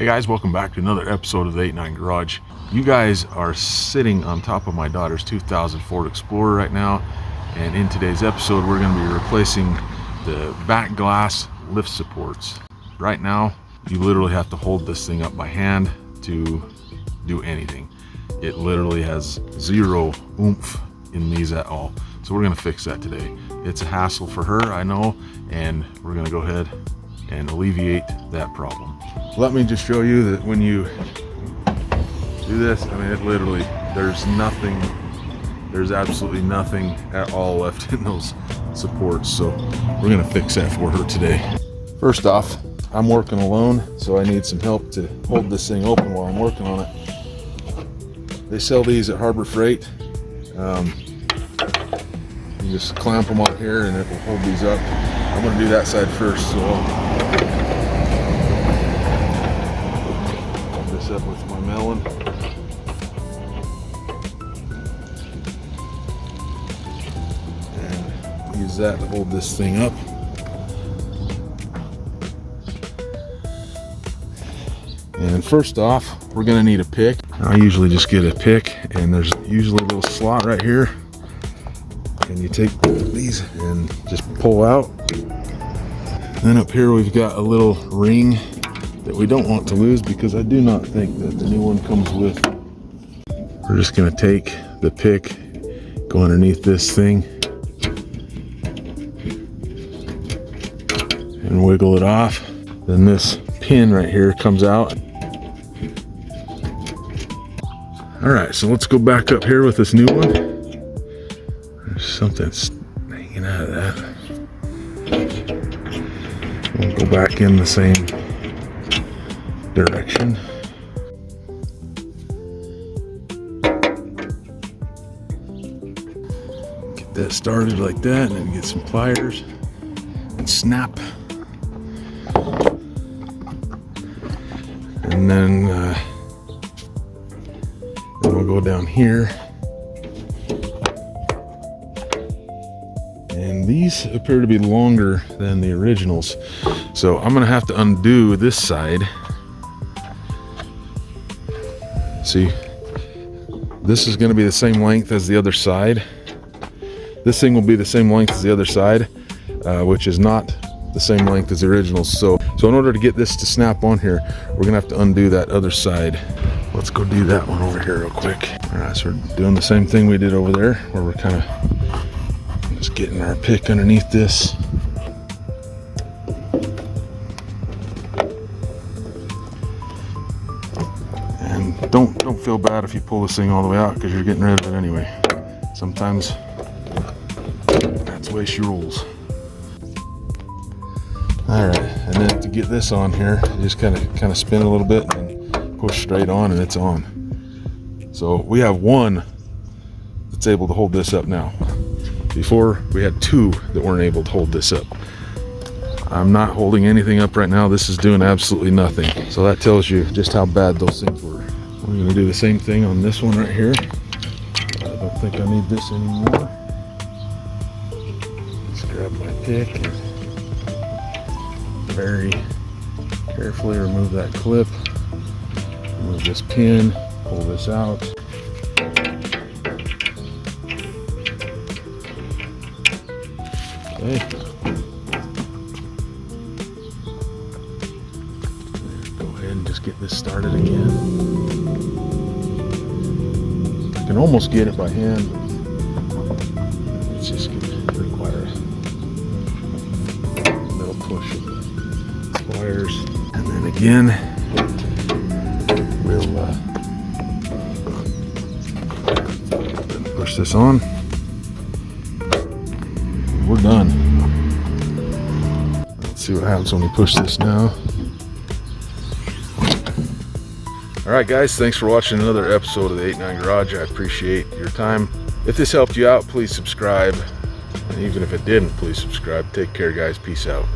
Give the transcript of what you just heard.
guys, welcome back to another episode of the 89 Garage. You guys are sitting on top of my daughter's 2000 Ford Explorer right now, and in today's episode we're going to be replacing the back glass lift supports. Right now you literally have to hold this thing up by hand to do anything. It literally has zero oomph in these at all, so we're going to fix that today. It's a hassle for her, I know, and we're going to go ahead and alleviate that problem. Let me just show you that when you do this, I mean, it literally, there's absolutely nothing at all left in those supports. So we're gonna fix that for her today. First off, I'm working alone, so I need some help to hold this thing open while I'm working on it. They sell these at Harbor Freight. You just clamp them on here and it will hold these up. I'm gonna do that side first, so I'll put this up with my melon. And use that to hold this thing up. And first off, we're gonna need a pick. I usually just get a pick, and there's usually a little slot right here. And you take these and just pull out. Then up here we've got a little ring that we don't want to lose because I do not think that the new one comes with. We're just gonna take the pick, go underneath this thing, and wiggle it off. Then this pin right here comes out. All right, so let's go back up here with this new one. There's something hanging out of that. We'll go back in the same direction. Get that started like that, and then get some pliers and snap. And then we'll go down here. And these appear to be longer than the originals, so I'm gonna have to undo this side. See, this is gonna be the same length as the other side. This thing will be the same length as the other side, which is not the same length as the originals. So in order to get this to snap on here, we're gonna have to undo that other side. Let's go do that one over here real quick. All right, so we're doing the same thing we did over there, where we're kind of just getting our pick underneath this. And don't feel bad if you pull this thing all the way out, because you're getting rid of it anyway. Sometimes that's the way she rolls. All right, and then to get this on here, you just kind of spin a little bit and push straight on, and it's on. So we have one that's able to hold this up now. Before, we had two that weren't able to hold this up. I'm not holding anything up right now. This is doing absolutely nothing. So that tells you just how bad those things were. We're gonna do the same thing on this one right here. I don't think I need this anymore. Let's grab my pick and very carefully remove that clip. Remove this pin, pull this out. Okay. Go ahead and just get this started again. I can almost get it by hand, but it's just going to require a little push of the pliers. And then again, we'll push this on. We're done. Let's see what happens when we push this now. All right, guys, thanks for watching another episode of the 89 Garage. I appreciate your time. If this helped you out, please subscribe. And even if it didn't, please subscribe. Take care, guys. Peace out.